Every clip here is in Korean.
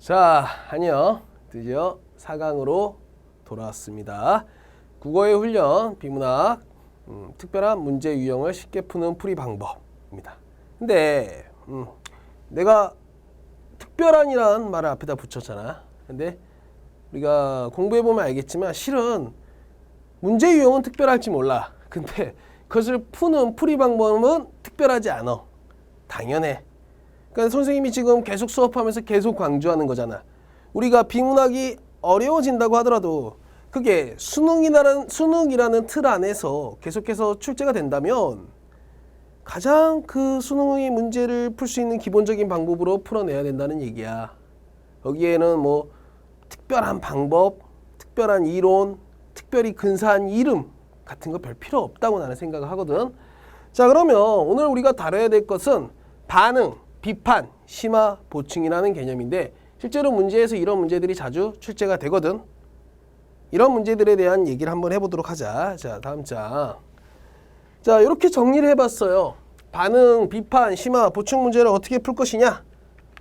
자, 안녕. 드디어 4강으로 돌아왔습니다. 국어의 훈련, 비문학, 특별한 문제 유형을 쉽게 푸는 풀이 방법입니다. 근데 내가 특별한이라는 말을 앞에다 붙였잖아. 근데 우리가 공부해보면 알겠지만 실은 문제 유형은 특별할지 몰라. 근데 그것을 푸는 풀이 방법은 특별하지 않아. 당연해. 그러니까 선생님이 지금 계속 수업하면서 계속 강조하는 거잖아. 우리가 비문학이 어려워진다고 하더라도 그게 수능이라는 틀 안에서 계속해서 출제가 된다면 가장 그 수능의 문제를 풀 수 있는 기본적인 방법으로 풀어내야 된다는 얘기야. 여기에는 뭐 특별한 방법, 특별한 이론, 특별히 근사한 이름 같은 거 별 필요 없다고 나는 생각을 하거든. 자, 그러면 오늘 우리가 다뤄야 될 것은 반응, 비판, 심화, 보충이라는 개념인데 실제로 문제에서 이런 문제들이 자주 출제가 되거든. 이런 문제들에 대한 얘기를 한번 해보도록 하자. 자, 다음 장. 자, 이렇게 정리를 해봤어요. 반응, 비판, 심화, 보충 문제를 어떻게 풀 것이냐?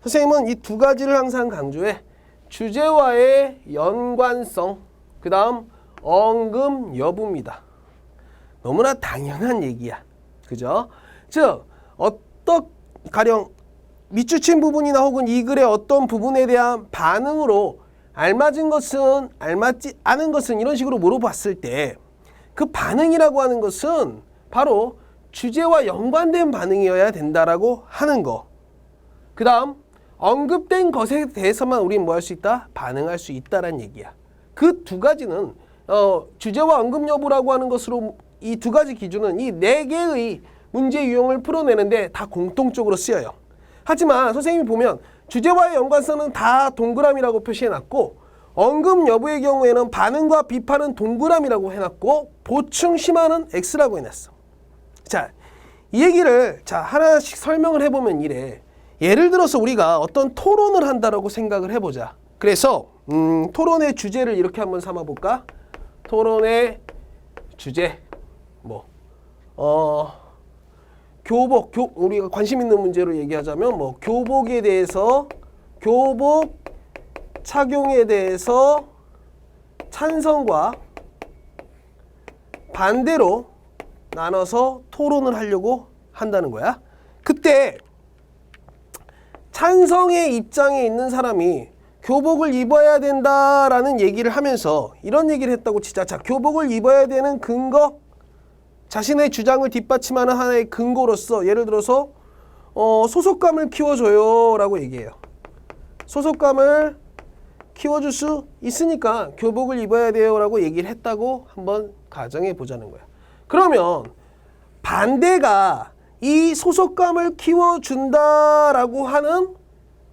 선생님은 이 두 가지를 항상 강조해. 주제와의 연관성, 그 다음 언급 여부입니다. 너무나 당연한 얘기야. 그죠? 즉, 가령 밑줄친 부분이나 혹은 이 글의 어떤 부분에 대한 반응으로 알맞은 것은, 알맞지 않은 것은 이런 식으로 물어봤을 때 그 반응이라고 하는 것은 바로 주제와 연관된 반응이어야 된다라고 하는 거. 그 다음 언급된 것에 대해서만 우리는 뭐 할 수 있다? 반응할 수 있다라는 얘기야. 그 두 가지는 주제와 언급 여부라고 하는 것으로 이 두 가지 기준은 이 네 개의 문제 유형을 풀어내는데 다 공통적으로 쓰여요. 하지만 선생님이 보면 주제와의 연관성은 다 동그라미라고 표시해놨고 언급 여부의 경우에는 반응과 비판은 동그라미라고 해놨고 보충 심화는 X라고 해놨어. 자, 이 얘기를 하나씩 설명을 해보면 이래. 예를 들어서 우리가 어떤 토론을 한다라고 생각을 해보자. 그래서 토론의 주제를 이렇게 한번 삼아볼까? 토론의 주제 우리가 관심 있는 문제로 얘기하자면 교복에 대해서 교복 착용에 대해서 찬성과 반대로 나눠서 토론을 하려고 한다는 거야. 그때 찬성의 입장에 있는 사람이 교복을 입어야 된다라는 얘기를 하면서 이런 얘기를 했다고 치자. 자, 교복을 입어야 되는 근거, 자신의 주장을 뒷받침하는 하나의 근거로서 예를 들어서 소속감을 키워줘요 라고 얘기해요. 소속감을 키워줄 수 있으니까 교복을 입어야 돼요 라고 얘기를 했다고 한번 가정해 보자는 거야. 그러면 반대가 이 소속감을 키워준다라고 하는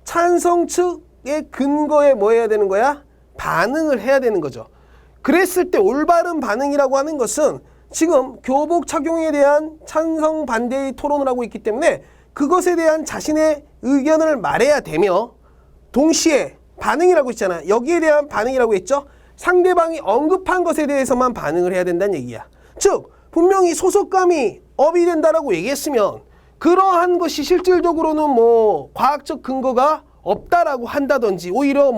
찬성 측의 근거에 뭐 해야 되는 거야? 반응을 해야 되는 거죠. 그랬을 때 올바른 반응이라고 하는 것은 지금 교복 착용에 대한 찬성 반대의 토론을 하고 있기 때문에 그것에 대한 자신의 의견을 말해야 되며 동시에 반응이라고 있잖아. 여기에 대한 반응이라고 했죠. 상대방이 언급한 것에 대해서만 반응을 해야 된다는 얘기야. 즉 분명히 소속감이 업이 된다라고 얘기했으면 그러한 것이 실질적으로는 과학적 근거가 없다라고 한다든지 오히려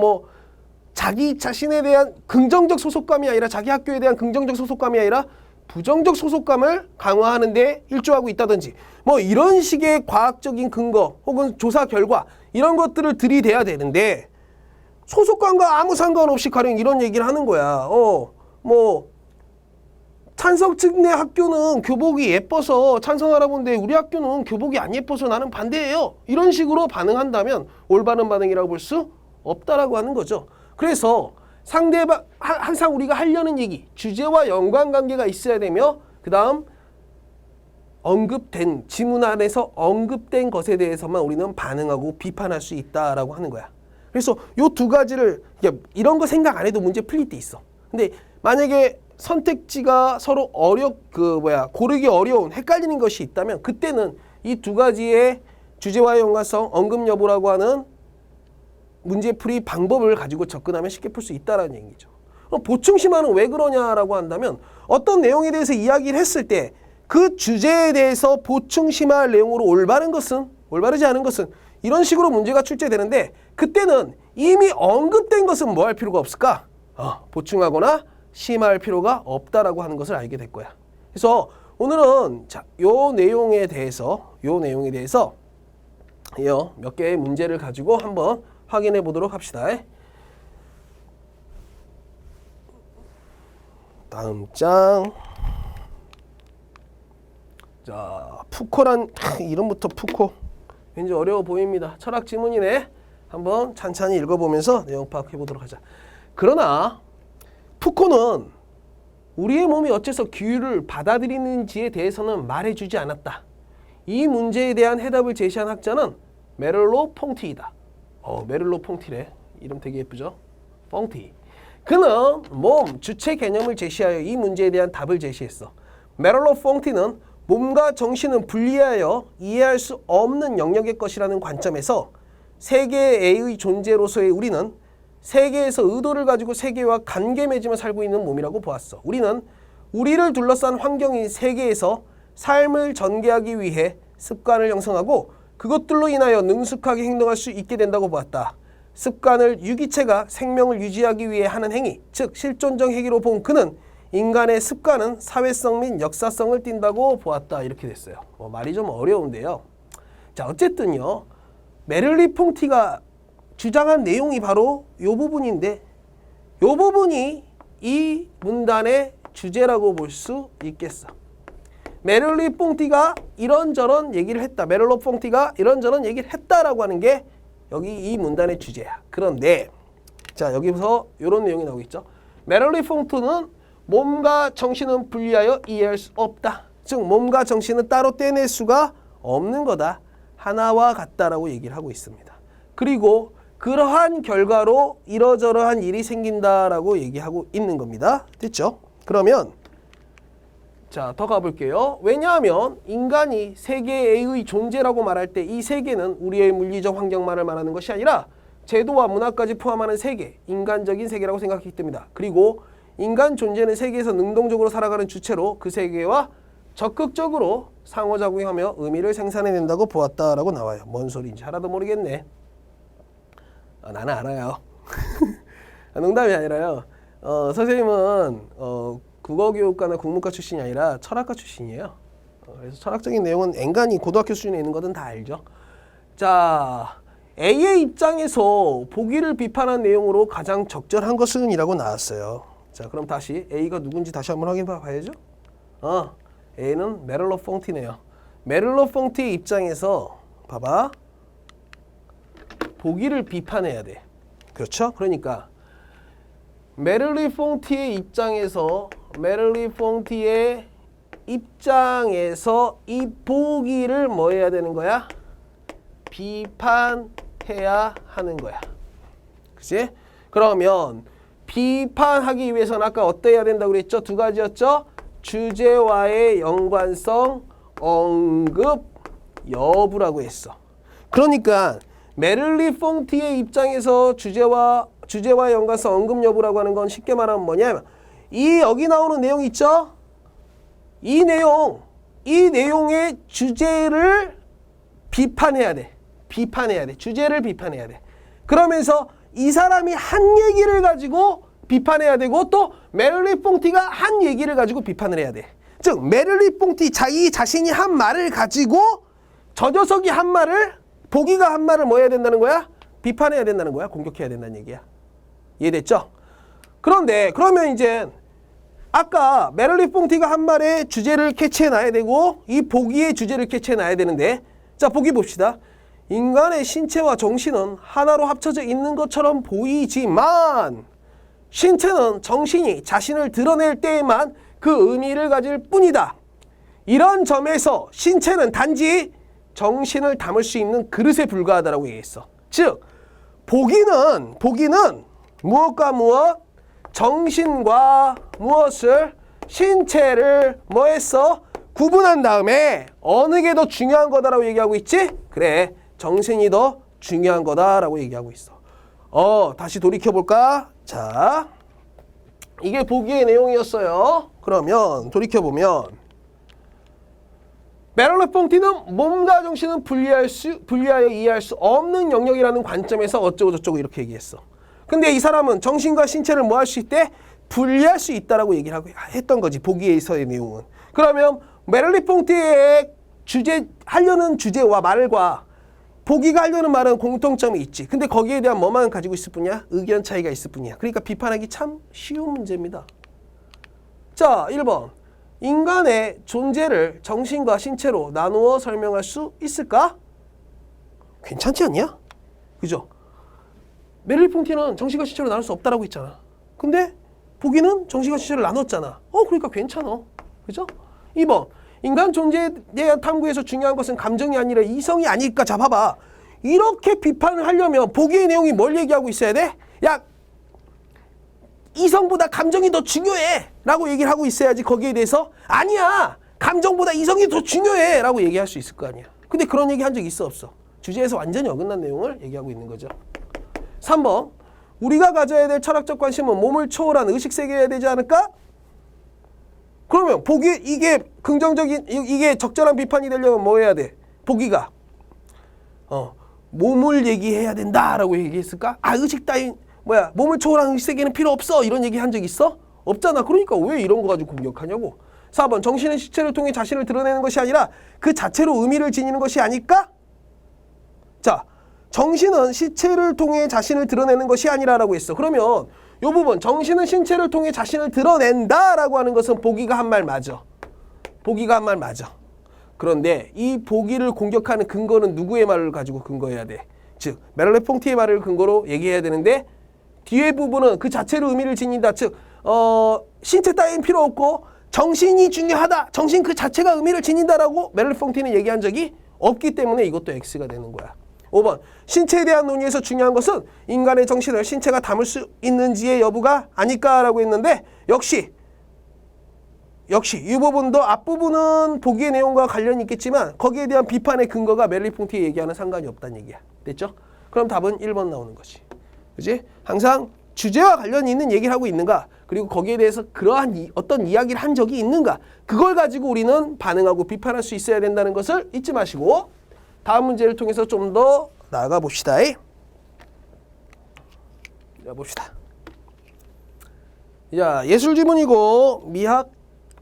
자기 자신에 대한 긍정적 소속감이 아니라 자기 학교에 대한 긍정적 소속감이 아니라 부정적 소속감을 강화하는 데 일조하고 있다든지 이런 식의 과학적인 근거 혹은 조사 결과 이런 것들을 들이대야 되는데 소속감과 아무 상관없이 가령 이런 얘기를 하는 거야. 찬성 측 내 학교는 교복이 예뻐서 찬성하라고 하는데 우리 학교는 교복이 안 예뻐서 나는 반대예요. 이런 식으로 반응한다면 올바른 반응이라고 볼 수 없다라고 하는 거죠. 그래서 상대방 항상 우리가 하려는 얘기 주제와 연관관계가 있어야 되며 그 다음 언급된 지문 안에서 언급된 것에 대해서만 우리는 반응하고 비판할 수 있다라고 하는 거야. 그래서 요 두 가지를 이런 거 생각 안 해도 문제 풀릴 때 있어. 근데 만약에 선택지가 서로 고르기 어려운 헷갈리는 것이 있다면 그때는 이 두 가지의 주제와의 연관성 언급 여부라고 하는 문제풀이 방법을 가지고 접근하면 쉽게 풀 수 있다는 얘기죠. 보충 심화는 왜 그러냐라고 한다면 어떤 내용에 대해서 이야기를 했을 때 그 주제에 대해서 보충 심화할 내용으로 올바른 것은 올바르지 않은 것은 이런 식으로 문제가 출제되는데 그때는 이미 언급된 것은 뭐 할 필요가 없을까? 보충하거나 심화할 필요가 없다라고 하는 것을 알게 될 거야. 그래서 오늘은 자, 요 내용에 대해서 몇 개의 문제를 가지고 한번 확인해 보도록 합시다. 다음 장. 자, 푸코란 이름부터 푸코. 왠지 어려워 보입니다. 철학 지문이네. 한번 찬찬히 읽어보면서 내용 파악해 보도록 하자. 그러나 푸코는 우리의 몸이 어째서 기후를 받아들이는지에 대해서는 말해주지 않았다. 이 문제에 대한 해답을 제시한 학자는 메를로 퐁티이다. 메를로 퐁티래. 이름 되게 예쁘죠? 퐁티. 그는 몸, 주체 개념을 제시하여 이 문제에 대한 답을 제시했어. 메를로 퐁티는 몸과 정신은 분리하여 이해할 수 없는 영역의 것이라는 관점에서 세계의 존재로서의 우리는 세계에서 의도를 가지고 세계와 관계 맺으며 살고 있는 몸이라고 보았어. 우리는 우리를 둘러싼 환경인 세계에서 삶을 전개하기 위해 습관을 형성하고 그것들로 인하여 능숙하게 행동할 수 있게 된다고 보았다. 습관을 유기체가 생명을 유지하기 위해 하는 행위, 즉 실존적 행위로 본 그는 인간의 습관은 사회성 및 역사성을 띈다고 보았다. 이렇게 됐어요. 말이 좀 어려운데요. 자, 어쨌든요. 메를리 퐁티가 주장한 내용이 바로 이 부분인데 이 부분이 이 문단의 주제라고 볼 수 있겠어. 메를리 퐁티가 이런저런 얘기를 했다. 메를로 퐁티가 이런저런 얘기를 했다라고 하는 게 여기 이 문단의 주제야. 그런데 자, 여기서 이런 내용이 나오고 있죠. 메를리 퐁티는 몸과 정신은 분리하여 이해할 수 없다. 즉 몸과 정신은 따로 떼낼 수가 없는 거다. 하나와 같다라고 얘기를 하고 있습니다. 그리고 그러한 결과로 이러저러한 일이 생긴다라고 얘기하고 있는 겁니다. 됐죠? 그러면 자, 더 가볼게요. 왜냐하면 인간이 세계의 존재라고 말할 때 이 세계는 우리의 물리적 환경만을 말하는 것이 아니라 제도와 문화까지 포함하는 세계, 인간적인 세계라고 생각했기 때문이다. 그리고 인간 존재는 세계에서 능동적으로 살아가는 주체로 그 세계와 적극적으로 상호작용하며 의미를 생산해낸다고 보았다라고 나와요. 뭔 소리인지 하나도 모르겠네. 나는 알아요. 농담이 아니라요. 선생님은 국어교육과나 국문과 출신이 아니라 철학과 출신이에요. 그래서 철학적인 내용은 앵간히 고등학교 수준에 있는 것은 다 알죠. 자, A의 입장에서 보기를 비판한 내용으로 가장 적절한 것은 이라고 나왔어요. 자, 그럼 다시 A가 누군지 다시 한번 확인해 봐야죠. A는 메를로 퐁티네요. 메를로 퐁티의 입장에서 봐봐. 보기를 비판해야 돼. 그렇죠? 그러니까 메를리 퐁티의 입장에서 이 보기를 뭐 해야 되는 거야? 비판해야 하는 거야. 그치? 그러면 비판하기 위해서는 아까 어때야 된다고 그랬죠? 두 가지였죠? 주제와의 연관성, 언급, 여부라고 했어. 그러니까 메를리 퐁티의 입장에서 주제와 연관성, 언급 여부라고 하는 건 쉽게 말하면 뭐냐면 이 여기 나오는 내용 있죠? 이 내용의 주제를 비판해야 돼. 주제를 비판해야 돼. 그러면서 이 사람이 한 얘기를 가지고 비판해야 되고 또 메를리 퐁티가 한 얘기를 가지고 비판을 해야 돼. 즉 메를리 퐁티 자기 자신이 한 말을 가지고 저 녀석이 한 말을 보기가 한 말을 뭐 해야 된다는 거야? 비판해야 된다는 거야. 공격해야 된다는 얘기야. 이해됐죠? 그런데 그러면 이제 아까 메를리 퐁티가 한 말의 주제를 캐치해놔야 되고 이 보기의 주제를 캐치해놔야 되는데 자, 보기 봅시다. 인간의 신체와 정신은 하나로 합쳐져 있는 것처럼 보이지만 신체는 정신이 자신을 드러낼 때에만 그 의미를 가질 뿐이다. 이런 점에서 신체는 단지 정신을 담을 수 있는 그릇에 불과하다라고 얘기했어. 즉 보기는 무엇과 무엇? 정신과 무엇을? 신체를 뭐 했어? 구분한 다음에 어느 게 더 중요한 거다라고 얘기하고 있지? 그래, 정신이 더 중요한 거다라고 얘기하고 있어. 다시 돌이켜볼까? 자, 이게 보기의 내용이었어요. 그러면 돌이켜보면 메를레-퐁티는 몸과 정신은 분리하여 이해할 수 없는 영역이라는 관점에서 어쩌고 저쩌고 이렇게 얘기했어. 근데 이 사람은 정신과 신체를 뭐 할 수 있대? 분리할 수 있다라고 얘기를 했던 거지. 보기에서의 내용은. 그러면 메를레-퐁티의 하려는 주제와 말과 보기가 하려는 말은 공통점이 있지. 근데 거기에 대한 뭐만 가지고 있을 뿐이야? 의견 차이가 있을 뿐이야. 그러니까 비판하기 참 쉬운 문제입니다. 자, 1번. 인간의 존재를 정신과 신체로 나누어 설명할 수 있을까? 괜찮지 않냐? 그죠? 메를레-퐁티는 정신과 신체로 나눌 수 없다라고 했잖아. 근데 보기는 정신과 신체를 나눴잖아. 그러니까 괜찮아. 그죠? 2번. 인간 존재에 대한 탐구에서 중요한 것은 감정이 아니라 이성이 아닐까? 자, 봐봐. 이렇게 비판을 하려면 보기의 내용이 뭘 얘기하고 있어야 돼? 야, 이성보다 감정이 더 중요해 라고 얘기를 하고 있어야지. 거기에 대해서 아니야, 감정보다 이성이 더 중요해 라고 얘기할 수 있을 거 아니야. 근데 그런 얘기 한 적 있어 없어? 주제에서 완전히 어긋난 내용을 얘기하고 있는 거죠. 3번. 우리가 가져야 될 철학적 관심은 몸을 초월한 의식세계여야 되지 않을까? 그러면 보기, 이게 긍정적인, 이게 적절한 비판이 되려면 뭐 해야 돼? 보기가 몸을 얘기해야 된다라고 얘기했을까? 의식 따윈 몸을 초월한 의식세계는 필요 없어 이런 얘기 한 적 있어? 없잖아. 그러니까 왜 이런 거 가지고 공격하냐고. 4번. 정신은 시체를 통해 자신을 드러내는 것이 아니라 그 자체로 의미를 지니는 것이 아닐까? 자, 정신은 시체를 통해 자신을 드러내는 것이 아니라라고 했어. 그러면 이 부분 정신은 신체를 통해 자신을 드러낸다라고 하는 것은 보기가 한 말 맞아. 보기가 한 말 맞아. 그런데 이 보기를 공격하는 근거는 누구의 말을 가지고 근거해야 돼? 즉 메를레-퐁티의 말을 근거로 얘기해야 되는데 뒤에 부분은 그 자체로 의미를 지닌다. 즉 신체 따윈 필요 없고 정신이 중요하다. 정신 그 자체가 의미를 지닌다라고 메를레-퐁티는 얘기한 적이 없기 때문에 이것도 X가 되는 거야. 5번. 신체에 대한 논의에서 중요한 것은 인간의 정신을 신체가 담을 수 있는지의 여부가 아닐까라고 했는데 역시 이 부분도 앞부분은 보기의 내용과 관련이 있겠지만 거기에 대한 비판의 근거가 메를레-퐁티의 얘기하는 상관이 없다는 얘기야. 됐죠? 그럼 답은 1번 나오는 거지. 그지? 항상 주제와 관련이 있는 얘기를 하고 있는가? 그리고 거기에 대해서 그러한 어떤 이야기를 한 적이 있는가? 그걸 가지고 우리는 반응하고 비판할 수 있어야 된다는 것을 잊지 마시고 다음 문제를 통해서 좀 더 나아가 봅시다. 자, 봅시다. 자, 예술 지문이고 미학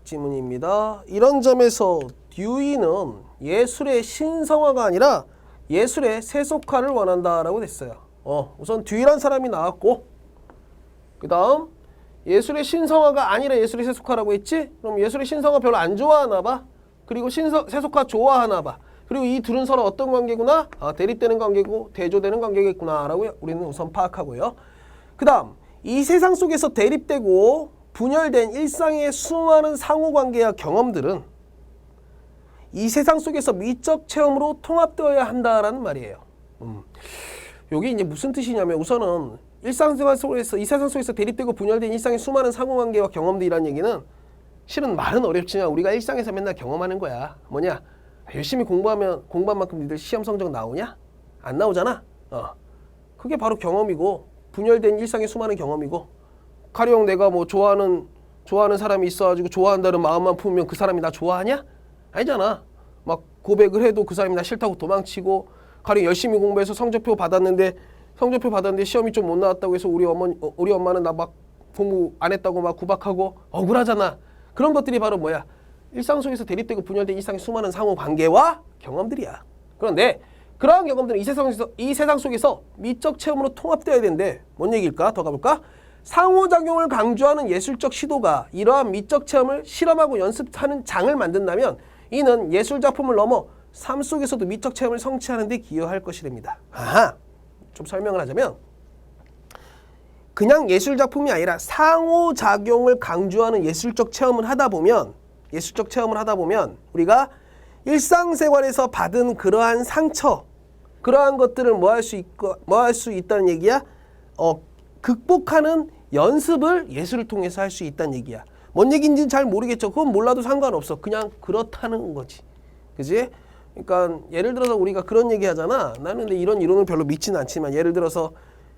지문입니다. 이런 점에서 듀이는 예술의 신성화가 아니라 예술의 세속화를 원한다라고 됐어요. 우선 듀이란 사람이 나왔고 그 다음 예술의 신성화가 아니라 예술의 세속화라고 했지? 그럼 예술의 신성화 별로 안 좋아하나 봐. 그리고 세속화 좋아하나 봐. 그리고 이 둘은 서로 어떤 관계구나? 대립되는 관계고 대조되는 관계겠구나 라고 우리는 우선 파악하고요. 그 다음 이 세상 속에서 대립되고 분열된 일상의 수많은 상호관계와 경험들은 이 세상 속에서 미적 체험으로 통합되어야 한다라는 말이에요. 여기 이제 무슨 뜻이냐면 우선은 일상생활 속에서 이 세상 속에서 대립되고 분열된 일상의 수많은 상호관계와 경험들이라는 얘기는 실은 말은 어렵지만 우리가 일상에서 맨날 경험하는 거야. 뭐냐? 열심히 공부하면 공부한 만큼 니들 시험 성적 나오냐? 안 나오잖아. 그게 바로 경험이고 분열된 일상의 수많은 경험이고 가령 내가 뭐 좋아하는 사람이 있어가지고 좋아한다는 마음만 품으면 그 사람이 나 좋아하냐? 아니잖아. 막 고백을 해도 그 사람이 나 싫다고 도망치고 가령 열심히 공부해서 성적표 받았는데 시험이 좀 못 나왔다고 해서 우리 엄마는 나 막 공부 안 했다고 막 구박하고 억울하잖아. 그런 것들이 바로 뭐야? 일상 속에서 대립되고 분열된 일상의 수많은 상호 관계와 경험들이야. 그런데 그러한 경험들은 이 세상 속에서 미적 체험으로 통합되어야 되는데 뭔 얘기일까? 더 가볼까? 상호작용을 강조하는 예술적 시도가 이러한 미적 체험을 실험하고 연습하는 장을 만든다면 이는 예술작품을 넘어 삶 속에서도 미적 체험을 성취하는 데 기여할 것이 됩니다. 좀 설명을 하자면 그냥 예술작품이 아니라 상호작용을 강조하는 예술적 체험을 하다 보면 우리가 일상생활에서 받은 그러한 상처, 그러한 것들을 뭐 할 수 있다는 얘기야? 극복하는 연습을 예술을 통해서 할 수 있다는 얘기야. 뭔 얘기인지는 잘 모르겠죠. 그건 몰라도 상관없어. 그냥 그렇다는 거지. 그지? 그러니까 예를 들어서 우리가 그런 얘기 하잖아. 나는 근데 이런 이론을 별로 믿지는 않지만 예를 들어서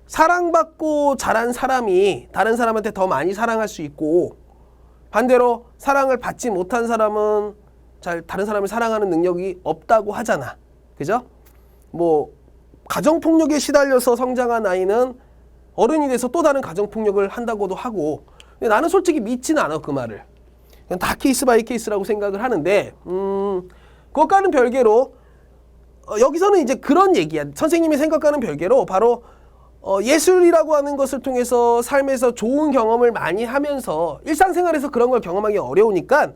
사랑받고 자란 사람이 다른 사람한테 더 많이 사랑할 수 있고 반대로 사랑을 받지 못한 사람은 다른 사람을 사랑하는 능력이 없다고 하잖아. 그죠? 뭐 가정폭력에 시달려서 성장한 아이는 어른이 돼서 또 다른 가정폭력을 한다고도 하고, 근데 나는 솔직히 믿지는 않아, 그 말을. 그냥 다 케이스 바이 케이스라고 생각을 하는데, 그것과는 별개로 여기서는 이제 그런 얘기야. 선생님의 생각과는 별개로 바로 예술이라고 하는 것을 통해서 삶에서 좋은 경험을 많이 하면서 일상생활에서 그런 걸 경험하기 어려우니까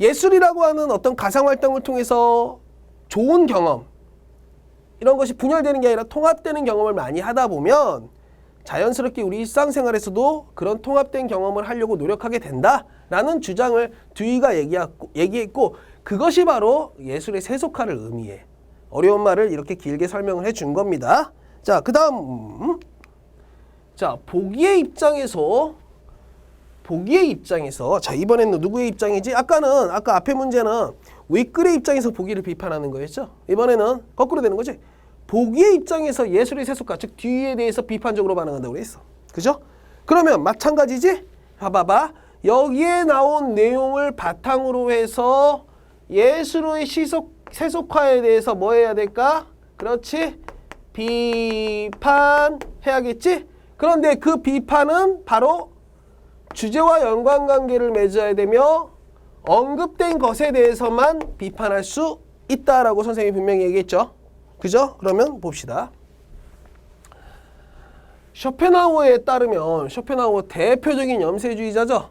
예술이라고 하는 어떤 가상활동을 통해서 좋은 경험, 이런 것이 분열되는 게 아니라 통합되는 경험을 많이 하다 보면 자연스럽게 우리 일상생활에서도 그런 통합된 경험을 하려고 노력하게 된다라는 주장을 듀이가 얘기했고, 그것이 바로 예술의 세속화를 의미해. 어려운 말을 이렇게 길게 설명을 해준 겁니다. 자, 그 다음 자, 보기의 입장에서 자, 이번에는 누구의 입장이지? 아까 앞에 문제는 윗글의 입장에서 보기를 비판하는 거였죠. 이번에는 거꾸로 되는 거지. 보기의 입장에서 예술의 세속화, 즉 듀이에 대해서 비판적으로 반응한다고 그랬어. 그죠? 그러면 마찬가지지? 봐봐. 여기에 나온 내용을 바탕으로 해서 예술의 세속화에 대해서 뭐 해야 될까? 그렇지? 비판해야겠지? 그런데 그 비판은 바로 주제와 연관관계를 맺어야 되며 언급된 것에 대해서만 비판할 수 있다라고 선생님이 분명히 얘기했죠. 그죠? 그러면 봅시다. 쇼펜하우어에 따르면, 쇼펜하우어 대표적인 염세주의자죠.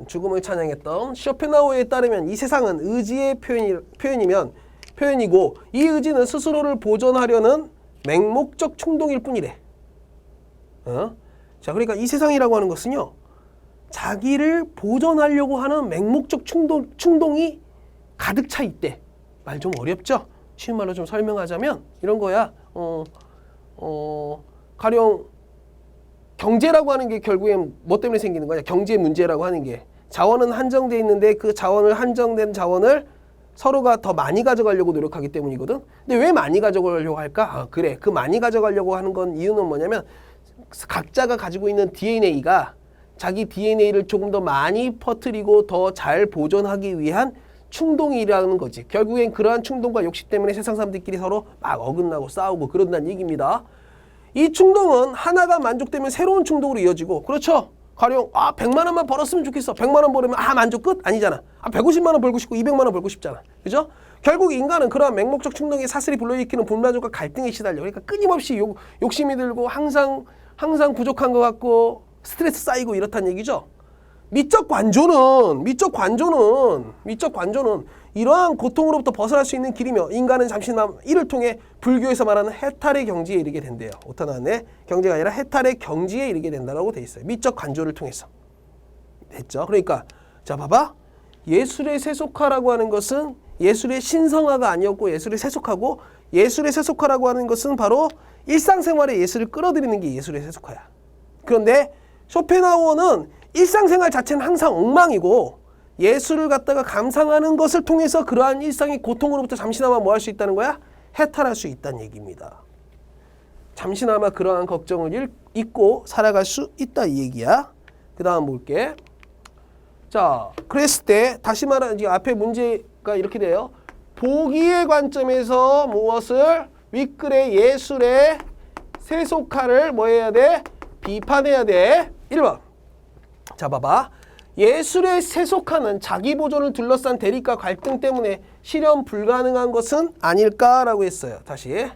죽음을 찬양했던 쇼펜하우어에 따르면 이 세상은 의지의 표현이고 이 의지는 스스로를 보존하려는 맹목적 충동일 뿐이래. 자, 그러니까 이 세상이라고 하는 것은요, 자기를 보존하려고 하는 맹목적 충동이 가득 차 있대. 말 좀 어렵죠? 쉬운 말로 좀 설명하자면 이런 거야. 가령 경제라고 하는 게 결국엔 뭐 때문에 생기는 거냐? 경제 문제라고 하는 게, 자원은 한정돼 있는데 그 한정된 자원을 서로가 더 많이 가져가려고 노력하기 때문이거든. 근데 왜 많이 가져가려고 할까? 그래. 그 많이 가져가려고 하는 건 이유는 뭐냐면 각자가 가지고 있는 DNA가 자기 DNA를 조금 더 많이 퍼뜨리고 더 잘 보존하기 위한 충동이라는 거지. 결국엔 그러한 충동과 욕심 때문에 세상 사람들끼리 서로 막 어긋나고 싸우고 그런다는 얘기입니다. 이 충동은 하나가 만족되면 새로운 충동으로 이어지고, 그렇죠? 가령 100만 원만 벌었으면 좋겠어. 100만 원 벌으면 만족 끝? 아니잖아. 150만 원 벌고 싶고 200만 원 벌고 싶잖아. 그죠? 결국 인간은 그러한 맹목적 충동에 사슬이 불러일으키는 불만족과 갈등에 시달려. 그러니까 끊임없이 욕심이 들고 항상 부족한 것 같고 스트레스 쌓이고 이렇다는 얘기죠. 미적 관조는 이러한 고통으로부터 벗어날 수 있는 길이며 인간은 잠시나마 이를 통해 불교에서 말하는 해탈의 경지에 이르게 된대요. 오타 나왔네. 경지가 아니라 해탈의 경지에 이르게 된다라고 돼 있어요. 미적 관조를 통해서. 됐죠? 그러니까 자, 봐봐. 예술의 세속화라고 하는 것은 예술의 신성화가 아니었고 예술의 세속화고, 예술의 세속화라고 하는 것은 바로 일상생활에 예술을 끌어들이는 게 예술의 세속화야. 그런데 쇼펜하우어는 일상생활 자체는 항상 엉망이고 예술을 갖다가 감상하는 것을 통해서 그러한 일상의 고통으로부터 잠시나마 뭐 할 수 있다는 거야? 해탈할 수 있다는 얘기입니다. 잠시나마 그러한 걱정을 잊고 살아갈 수 있다 이 얘기야. 그 다음 볼게. 자, 그랬을 때 다시 말하면 앞에 문제가 이렇게 돼요. 보기의 관점에서 무엇을? 윗글의 예술의 세속화를 뭐 해야 돼? 비판해야 돼. 1번. 자, 봐봐. 예술의 세속화는 자기 보존을 둘러싼 대립과 갈등 때문에 실현 불가능한 것은 아닐까라고 했어요. 다시.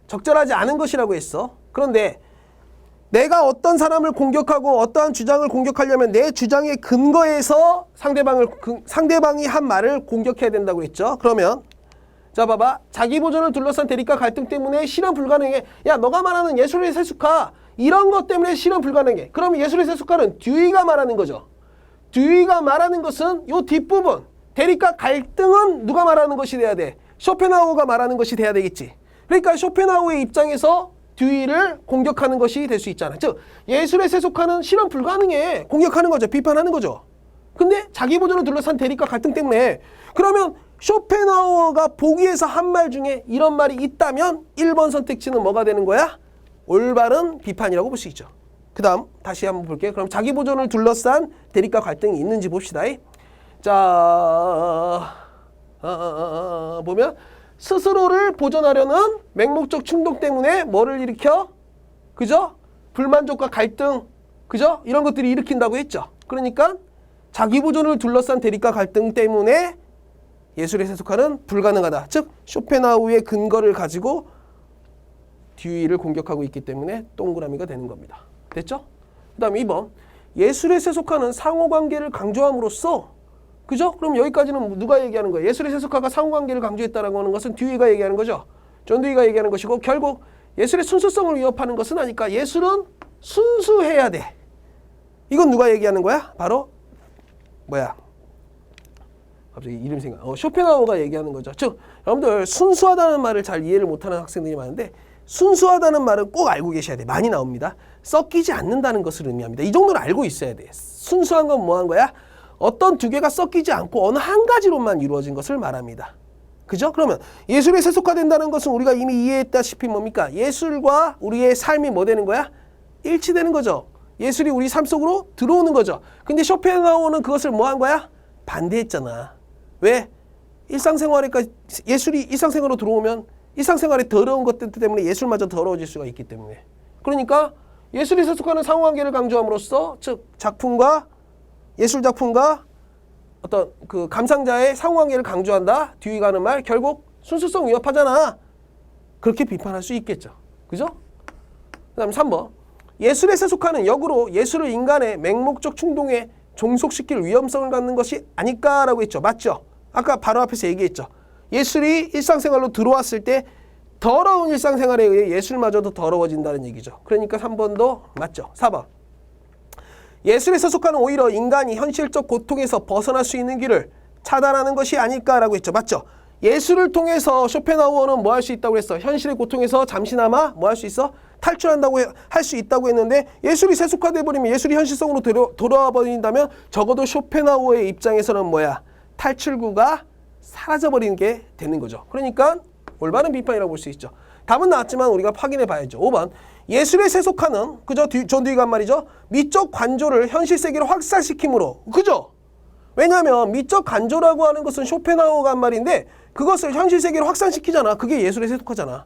적절하지 않은 것이라고 했어. 그런데 내가 어떤 사람을 공격하고 어떠한 주장을 공격하려면 내 주장의 근거에서 상대방이 한 말을 공격해야 된다고 했죠. 그러면 자, 봐봐. 자기 보존을 둘러싼 대립과 갈등 때문에 실현 불가능해. 야, 너가 말하는 예술의 세속화 이런 것 때문에 실현 불가능해. 그럼 예술의 세속화는 듀이가 말하는 거죠. 듀이가 말하는 것은 요 뒷부분 대립과 갈등은 누가 말하는 것이 돼야 돼? 쇼펜하우어가 말하는 것이 돼야 되겠지. 그러니까 쇼펜하우어의 입장에서 듀이를 공격하는 것이 될 수 있잖아. 즉 예술의 세속화는 실현 불가능해. 공격하는 거죠. 비판하는 거죠. 근데 자기 보존을 둘러싼 대립과 갈등 때문에, 그러면 쇼펜하우어가 보기에서 한 말 중에 이런 말이 있다면 1번 선택지는 뭐가 되는 거야? 올바른 비판이라고 볼 수 있죠. 그 다음 다시 한번 볼게요. 그럼 자기 보존을 둘러싼 대립과 갈등이 있는지 봅시다. 자, 보면 스스로를 보존하려는 맹목적 충동 때문에 뭐를 일으켜? 그죠? 불만족과 갈등, 그죠? 이런 것들이 일으킨다고 했죠. 그러니까 자기 보존을 둘러싼 대립과 갈등 때문에 예술의 세속화는 불가능하다. 즉 쇼펜하우의 근거를 가지고 듀이를 공격하고 있기 때문에 동그라미가 되는 겁니다. 됐죠? 그 다음에 2번 예술의 세속화는 상호관계를 강조함으로써 그죠? 그럼 여기까지는 누가 얘기하는 거예요? 예술의 세속화가 상호관계를 강조했다라고 하는 것은 듀이가 얘기하는 거죠. 존 듀이가 얘기하는 것이고 결국 예술의 순수성을 위협하는 것은 아니까 예술은 순수해야 돼. 이건 누가 얘기하는 거야? 바로 뭐야? 갑자기 이름 생각. 쇼펜하우어가 얘기하는 거죠. 즉 여러분들 순수하다는 말을 잘 이해를 못하는 학생들이 많은데 순수하다는 말은 꼭 알고 계셔야 돼. 많이 나옵니다. 섞이지 않는다는 것을 의미합니다. 이 정도는 알고 있어야 돼. 순수한 건 뭐 한 거야? 어떤 두 개가 섞이지 않고 어느 한 가지로만 이루어진 것을 말합니다. 그죠? 그러면 예술에 세속화된다는 것은 우리가 이미 이해했다시피 뭡니까? 예술과 우리의 삶이 뭐 되는 거야? 일치되는 거죠. 예술이 우리 삶 속으로 들어오는 거죠. 근데 쇼펜하우어는 그것을 뭐 한 거야? 반대했잖아. 왜? 일상생활에까지 예술이 일상생활로 들어오면 일상생활에 더러운 것들 때문에 예술마저 더러워질 수가 있기 때문에. 그러니까 예술이 세속화는 상호관계를 강조함으로써 즉 작품과 예술 작품과 어떤 그 감상자의 상호관계를 강조한다. 듀이가 하는 말 결국 순수성 위협하잖아. 그렇게 비판할 수 있겠죠. 그죠? 그 다음 3번 예술의 세속화는 역으로 예술을 인간의 맹목적 충동에 종속시킬 위험성을 갖는 것이 아닐까라고 했죠. 맞죠? 아까 바로 앞에서 얘기했죠. 예술이 일상생활로 들어왔을 때 더러운 일상생활에 의해 예술마저도 더러워진다는 얘기죠. 그러니까 3번도 맞죠. 4번 예술의 세속화는 오히려 인간이 현실적 고통에서 벗어날 수 있는 길을 차단하는 것이 아닐까라고 했죠. 맞죠? 예술을 통해서 쇼펜하우어는 뭐 할 수 있다고 했어? 현실의 고통에서 잠시나마 뭐 할 수 있어? 탈출한다고 할 수 있다고 했는데 예술이 세속화돼 버리면 예술이 현실성으로 돌아와 버린다면 적어도 쇼펜하우어의 입장에서는 뭐야? 탈출구가 사라져 버리는 게 되는 거죠. 그러니까 올바른 비판이라고 볼 수 있죠. 답은 나왔지만 우리가 확인해 봐야죠. 5번 예술의 세속화는 그죠? 존 듀이가 한 말이죠. 미적 관조를 현실 세계로 확산시킴으로 그죠? 왜냐하면 미적 관조라고 하는 것은 쇼펜하우어가 한 말인데 그것을 현실 세계로 확산시키잖아. 그게 예술의 세속화잖아.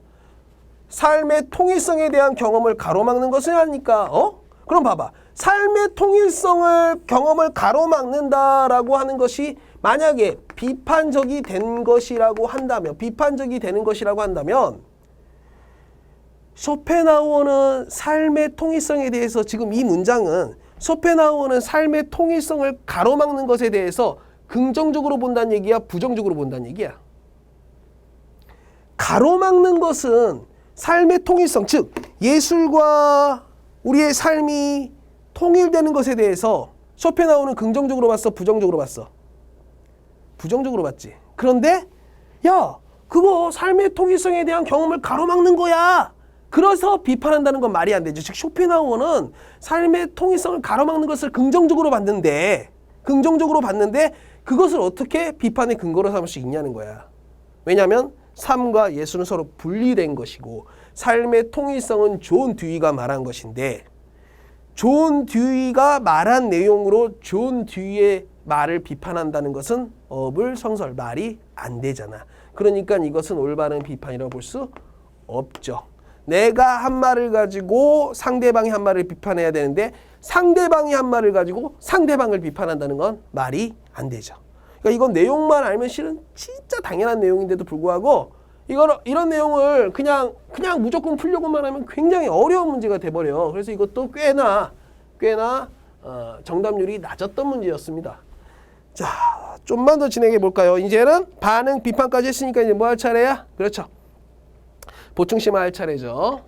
삶의 통일성에 대한 경험을 가로막는 것은 아니까 그럼 봐봐. 삶의 통일성을 경험을 가로막는다라고 하는 것이 만약에 비판적이 된 것이라고 한다면 쇼펜하우어는 삶의 통일성에 대해서 지금 이 문장은 쇼펜하우어는 삶의 통일성을 가로막는 것에 대해서 긍정적으로 본다는 얘기야? 부정적으로 본다는 얘기야? 가로막는 것은 삶의 통일성, 즉 예술과 우리의 삶이 통일되는 것에 대해서 쇼펜하우어는 긍정적으로 봤어? 부정적으로 봤어? 부정적으로 봤지. 그런데 야 그거 삶의 통일성에 대한 경험을 가로막는 거야. 그래서 비판한다는 건 말이 안 되죠. 즉 쇼펜하우어는 삶의 통일성을 가로막는 것을 긍정적으로 봤는데 그것을 어떻게 비판의 근거로 삼을 수 있냐는 거야. 왜냐하면 삶과 예술은 서로 분리된 것이고 삶의 통일성은 존 듀이가 말한 것인데 존 듀이가 말한 내용으로 존 듀이의 말을 비판한다는 것은 어불성설 말이 안 되잖아. 그러니까 이것은 올바른 비판이라고 볼 수 없죠. 내가 한 말을 가지고 상대방이 한 말을 비판해야 되는데 상대방이 한 말을 가지고 상대방을 비판한다는 건 말이 안 되죠. 그러니까 이건 내용만 알면 실은 진짜 당연한 내용인데도 불구하고 이런 내용을 그냥 무조건 풀려고만 하면 굉장히 어려운 문제가 돼버려. 그래서 이것도 꽤나 정답률이 낮았던 문제였습니다. 자, 좀만 더 진행해 볼까요? 이제는 반응, 비판까지 했으니까 이제 뭐 할 차례야? 그렇죠. 보충심화 할 차례죠.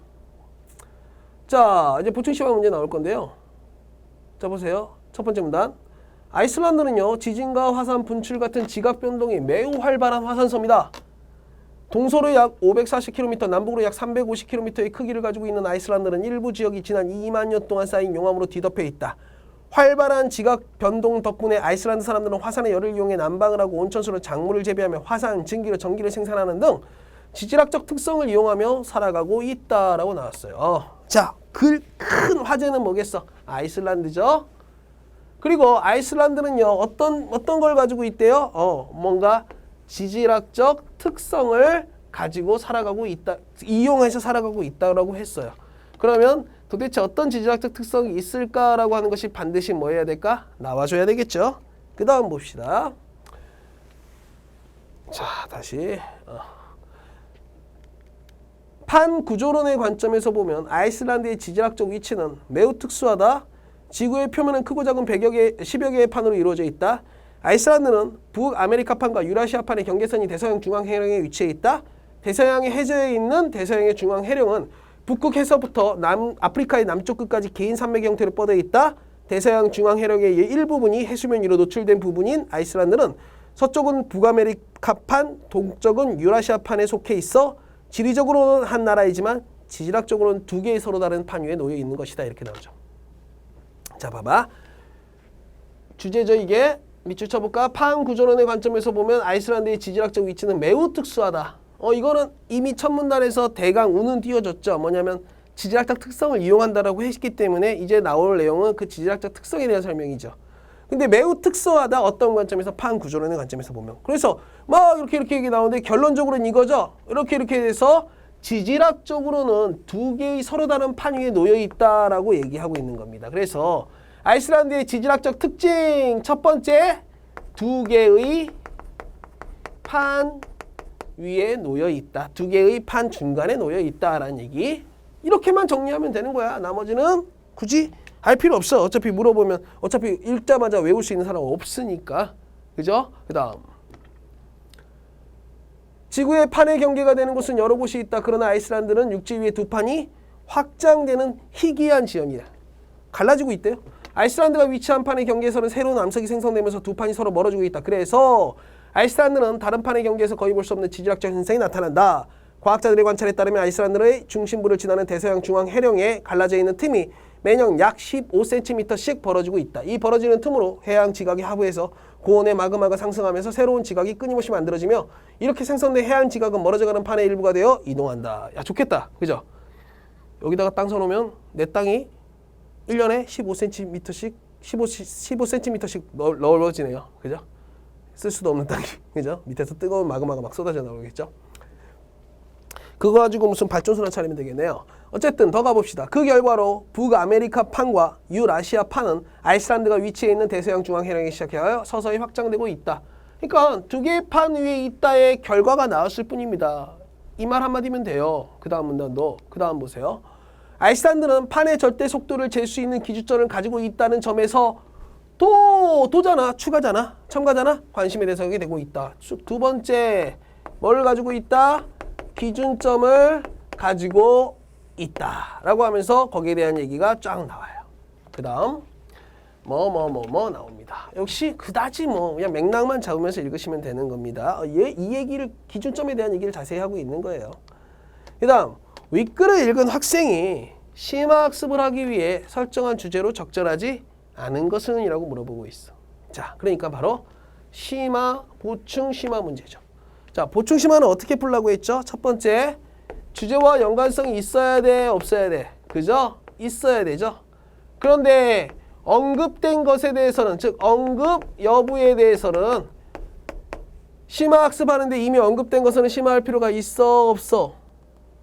자, 이제 보충심화 문제 나올 건데요. 자, 보세요. 첫 번째 문단. 아이슬란드는요, 지진과 화산 분출 같은 지각 변동이 매우 활발한 화산섬이다. 동서로 약 540km, 남북으로 약 350km의 크기를 가지고 있는 아이슬란드는 일부 지역이 지난 2만 년 동안 쌓인 용암으로 뒤덮여 있다. 활발한 지각 변동 덕분에 아이슬란드 사람들은 화산의 열을 이용해 난방을 하고 온천수로 작물을 재배하며 화산, 증기로 전기를 생산하는 등 지질학적 특성을 이용하며 살아가고 있다라고 나왔어요. 자, 그 큰 화제는 뭐겠어? 아이슬란드죠. 그리고 아이슬란드는요, 어떤 걸 가지고 있대요? 뭔가 지질학적 특성을 가지고 살아가고 있다, 이용해서 살아가고 있다라고 했어요. 그러면 도대체 어떤 지질학적 특성이 있을까라고 하는 것이 반드시 뭐 해야 될까? 나와줘야 되겠죠. 그 다음 봅시다. 자, 다시 판 구조론의 관점에서 보면 아이슬란드의 지질학적 위치는 매우 특수하다. 지구의 표면은 크고 작은 10여 개의 판으로 이루어져 있다. 아이슬란드는 북아메리카판과 유라시아판의 경계선이 대서양 중앙해령에 위치해 있다. 대서양의 해저에 있는 대서양의 중앙해령은 북극해서부터 아프리카의 남쪽 끝까지 긴 산맥 형태로 뻗어 있다. 대서양 중앙해령의 일부분이 해수면 위로 노출된 부분인 아이슬란드는 서쪽은 북아메리카판, 동쪽은 유라시아판에 속해 있어 지리적으로는 한 나라이지만 지질학적으로는 두 개의 서로 다른 판 위에 놓여 있는 것이다. 이렇게 나오죠. 자, 봐봐. 주제죠, 이게. 밑줄 쳐볼까? 판 구조론의 관점에서 보면 아이슬란드의 지질학적 위치는 매우 특수하다. 이거는 이미 첫 문단에서 대강 우는 띄워줬죠. 뭐냐면 지질학적 특성을 이용한다라고 했기 때문에 이제 나올 내용은 그 지질학적 특성에 대한 설명이죠. 근데 매우 특수하다. 어떤 관점에서? 판 구조론의 관점에서 보면. 그래서 막 이렇게 얘기 나오는데 결론적으로는 이거죠. 이렇게 해서 지질학적으로는 두 개의 서로 다른 판 위에 놓여 있다라고 얘기하고 있는 겁니다. 그래서 아이슬란드의 지질학적 특징 첫 번째, 두 개의 판 위에 놓여 있다. 두 개의 판 중간에 놓여 있다라는 얘기. 이렇게만 정리하면 되는 거야. 나머지는 굳이 할 필요 없어. 어차피 물어보면 어차피 읽자마자 외울 수 있는 사람은 없으니까. 그죠? 그 다음. 지구의 판의 경계가 되는 곳은 여러 곳이 있다. 그러나 아이슬란드는 육지 위에 두 판이 확장되는 희귀한 지형이다. 갈라지고 있대요. 아이슬란드가 위치한 판의 경계에서는 새로운 암석이 생성되면서 두 판이 서로 멀어지고 있다. 그래서 아이슬란드는 다른 판의 경계에서 거의 볼 수 없는 지질학적 현상이 나타난다. 과학자들의 관찰에 따르면 아이슬란드의 중심부를 지나는 대서양 중앙 해령에 갈라져 있는 틈이 매년 약 15cm씩 벌어지고 있다. 이 벌어지는 틈으로 해양 지각이 하부에서 고온의 마그마가 상승하면서 새로운 지각이 끊임없이 만들어지며 이렇게 생성된 해양 지각은 멀어져가는 판의 일부가 되어 이동한다. 야, 좋겠다. 그죠? 여기다가 땅 서놓으면 내 땅이 1년에 15cm씩 15cm씩 넓어지네요. 그죠? 쓸 수도 없는 땅이. 그죠? 밑에서 뜨거운 마그마가 막 쏟아져 나오겠죠? 그거 가지고 무슨 발전소나 차리면 되겠네요. 어쨌든 더 가봅시다. 그 결과로 북아메리카 판과 유라시아 판은 아이슬란드가 위치해 있는 대서양 중앙 해령에 시작하여 서서히 확장되고 있다. 그러니까 두 개의 판 위에 있다의 결과가 나왔을 뿐입니다. 이 말 한마디면 돼요. 그 다음 문단도. 그 다음 보세요. 아이슬란드는 판의 절대 속도를 잴 수 있는 기준점을 가지고 있다는 점에서 도잖아, 추가잖아, 첨가잖아, 관심의 대상이 되고 있다. 두 번째, 뭘 가지고 있다? 기준점을 가지고 있다 라고 하면서 거기에 대한 얘기가 쫙 나와요. 그 다음 나옵니다. 역시 그다지 그냥 맥락만 잡으면서 읽으시면 되는 겁니다. 이 얘기를, 기준점에 대한 얘기를 자세히 하고 있는 거예요. 그 다음 윗글을 읽은 학생이 심화학습을 하기 위해 설정한 주제로 적절하지 않은 것은? 이라고 물어보고 있어. 자, 그러니까 바로 심화, 보충 심화 문제죠. 자, 보충 심화는 어떻게 풀라고 했죠? 첫 번째, 주제와 연관성이 있어야 돼, 없어야 돼? 그죠? 있어야 되죠. 그런데 언급된 것에 대해서는, 즉 언급 여부에 대해서는 심화학습하는데 이미 언급된 것은 심화할 필요가 있어, 없어?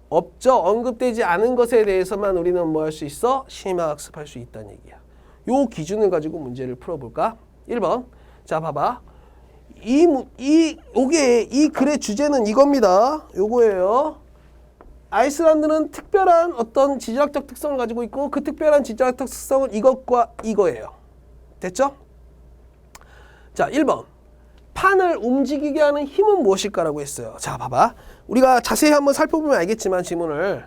없죠. 언급되지 않은 것에 대해서만 우리는 뭐 할 수 있어? 심화학습할 수 있다는 얘기야. 요 기준을 가지고 문제를 풀어볼까? 1번. 자, 봐봐. 이 글의 주제는 이겁니다. 요거예요. 아이슬란드는 특별한 어떤 지질학적 특성을 가지고 있고 그 특별한 지질학적 특성은 이것과 이거예요. 됐죠? 자, 1번. 판을 움직이게 하는 힘은 무엇일까라고 했어요. 자, 봐봐. 우리가 자세히 한번 살펴보면 알겠지만 지문을,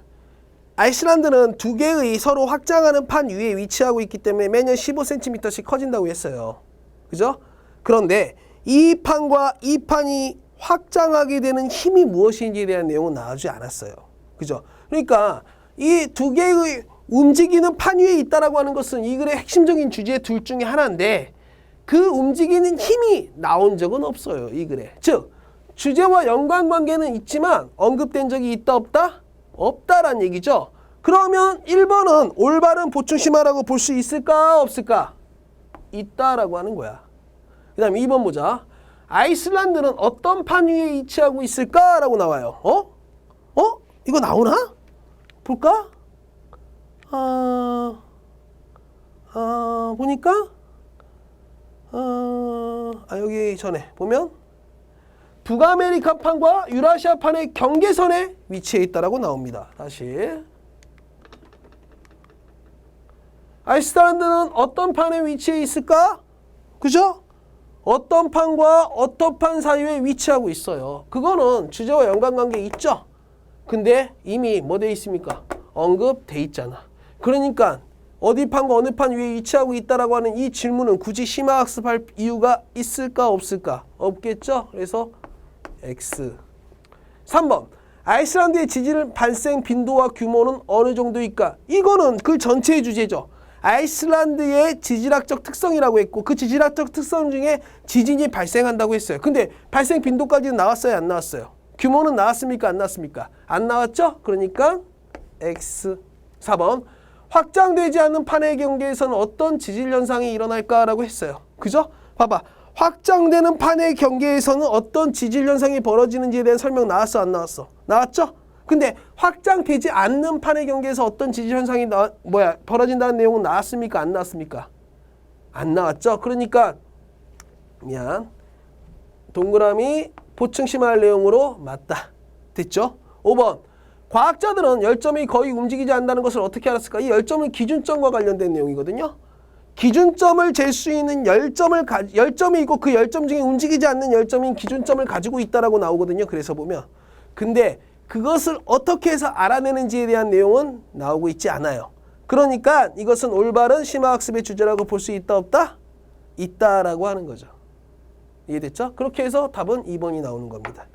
아이슬란드는 두 개의 서로 확장하는 판 위에 위치하고 있기 때문에 매년 15cm씩 커진다고 했어요. 그죠? 그런데 이 판과 이 판이 확장하게 되는 힘이 무엇인지에 대한 내용은 나오지 않았어요. 그죠? 그러니까 이 두 개의 움직이는 판 위에 있다라고 하는 것은 이 글의 핵심적인 주제 둘 중에 하나인데 그 움직이는 힘이 나온 적은 없어요. 이 글에. 즉 주제와 연관관계는 있지만 언급된 적이 있다 없다? 없다란 얘기죠. 그러면 1번은 올바른 보충심화라고 볼 수 있을까 없을까? 있다라고 하는 거야. 그 다음에 2번 보자. 아이슬란드는 어떤 판 위에 위치하고 있을까라고 나와요. 이거 나오나? 볼까? 보니까 여기 전에 보면 북아메리카판과 유라시아판의 경계선에 위치해 있다라고 나옵니다. 다시 아이슬란드는 어떤 판에 위치해 있을까? 그죠? 어떤 판과 어떤 판 사이에 위치하고 있어요. 그거는 주제와 연관관계 있죠? 근데 이미 뭐 돼 있습니까? 언급돼 있잖아. 그러니까 어디 판과 어느 판 위에 위치하고 있다라고 하는 이 질문은 굳이 심화학습할 이유가 있을까 없을까? 없겠죠? 그래서 X. 3번. 아이슬란드의 지질 발생 빈도와 규모는 어느 정도일까? 이거는 그 전체의 주제죠. 아이슬란드의 지질학적 특성이라고 했고 그 지질학적 특성 중에 지진이 발생한다고 했어요. 근데 발생 빈도까지는 나왔어요? 안 나왔어요? 규모는 나왔습니까? 안 나왔습니까? 안 나왔죠? 그러니까 X. 4번. 확장되지 않는 판의 경계에서는 어떤 지질 현상이 일어날까라고 했어요. 그죠? 봐봐. 확장되는 판의 경계에서는 어떤 지질 현상이 벌어지는지에 대한 설명 나왔어? 안 나왔어? 나왔죠? 근데 확장되지 않는 판의 경계에서 어떤 지질 현상이 벌어진다는 내용은 나왔습니까? 안 나왔습니까? 안 나왔죠? 그러니까 동그라미 보충 심화할 내용으로 맞다. 됐죠? 5번. 과학자들은 열점이 거의 움직이지 않는다는 것을 어떻게 알았을까? 이 열점은 기준점과 관련된 내용이거든요. 기준점을 잴 수 있는 열점이 있고 그 열점 중에 움직이지 않는 열점인 기준점을 가지고 있다라고 나오거든요. 그래서 보면. 근데 그것을 어떻게 해서 알아내는지에 대한 내용은 나오고 있지 않아요. 그러니까 이것은 올바른 심화학습의 주제라고 볼 수 있다 없다? 있다라고 하는 거죠. 이해됐죠? 그렇게 해서 답은 2번이 나오는 겁니다.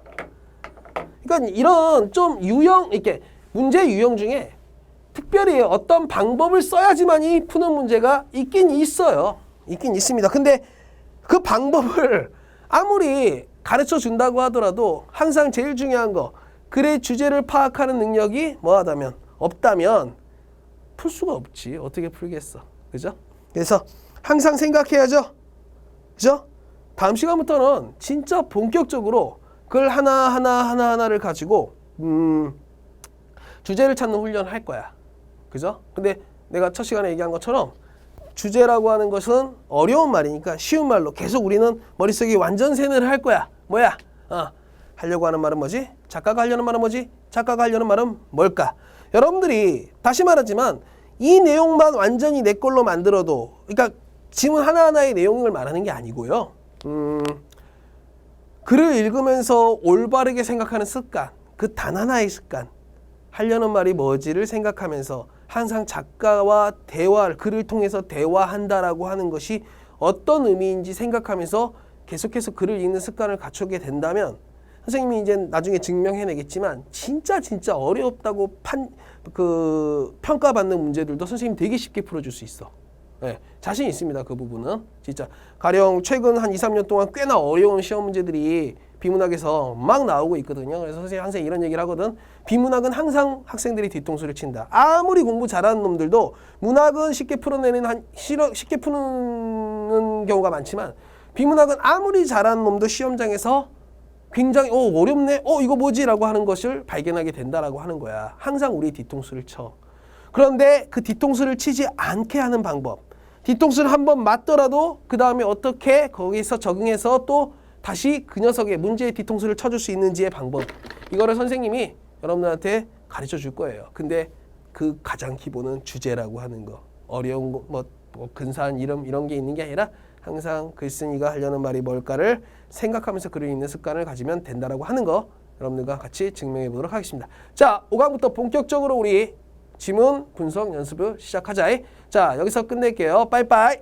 그러니까 이런 좀 이렇게 문제 유형 중에 특별히 어떤 방법을 써야지만이 푸는 문제가 있긴 있어요. 있긴 있습니다. 근데 그 방법을 아무리 가르쳐 준다고 하더라도 항상 제일 중요한 거 글의 주제를 파악하는 능력이 없다면 풀 수가 없지. 어떻게 풀겠어. 그죠? 그래서 항상 생각해야죠. 그죠? 다음 시간부터는 진짜 본격적으로 글 하나를 가지고 주제를 찾는 훈련을 할 거야. 그죠? 근데 내가 첫 시간에 얘기한 것처럼 주제라고 하는 것은 어려운 말이니까 쉬운 말로 계속 우리는 머릿속에 완전 세뇌를 할 거야. 하려고 하는 말은 뭐지? 작가가 하려는 말은 뭐지? 작가가 하려는 말은 뭘까? 여러분들이 다시 말하지만 이 내용만 완전히 내 걸로 만들어도 그러니까 지문 하나하나의 내용을 말하는 게 아니고요. 글을 읽으면서 올바르게 생각하는 습관, 그 단 하나의 습관, 하려는 말이 뭐지를 생각하면서 항상 작가와 글을 통해서 대화한다라고 하는 것이 어떤 의미인지 생각하면서 계속해서 글을 읽는 습관을 갖추게 된다면 선생님이 이제 나중에 증명해내겠지만 진짜 어렵다고 평가받는 문제들도 선생님 되게 쉽게 풀어줄 수 있어. 네, 자신 있습니다. 그 부분은 진짜 가령 최근 한 2, 3년 동안 꽤나 어려운 시험 문제들이 비문학에서 막 나오고 있거든요. 그래서 선생님 항상 이런 얘기를 하거든. 비문학은 항상 학생들이 뒤통수를 친다. 아무리 공부 잘하는 놈들도 문학은 쉽게 푸는 경우가 많지만 비문학은 아무리 잘하는 놈도 시험장에서 굉장히 어렵네. 이거 뭐지? 라고 하는 것을 발견하게 된다라고 하는 거야. 항상 우리 뒤통수를 쳐. 그런데 그 뒤통수를 치지 않게 하는 방법. 뒤통수를 한번 맞더라도 그 다음에 어떻게 거기서 적응해서 또 다시 그 녀석의 문제의 뒤통수를 쳐줄 수 있는지의 방법. 이거를 선생님이 여러분들한테 가르쳐 줄 거예요. 근데 그 가장 기본은 주제라고 하는 거. 어려운 거, 근사한 이름 이런 게 있는 게 아니라 항상 글쓴이가 하려는 말이 뭘까를 생각하면서 글을 읽는 습관을 가지면 된다라고 하는 거 여러분들과 같이 증명해 보도록 하겠습니다. 자, 5강부터 본격적으로 우리 지문 분석 연습을 시작하자. 자, 여기서 끝낼게요. 빠이빠이.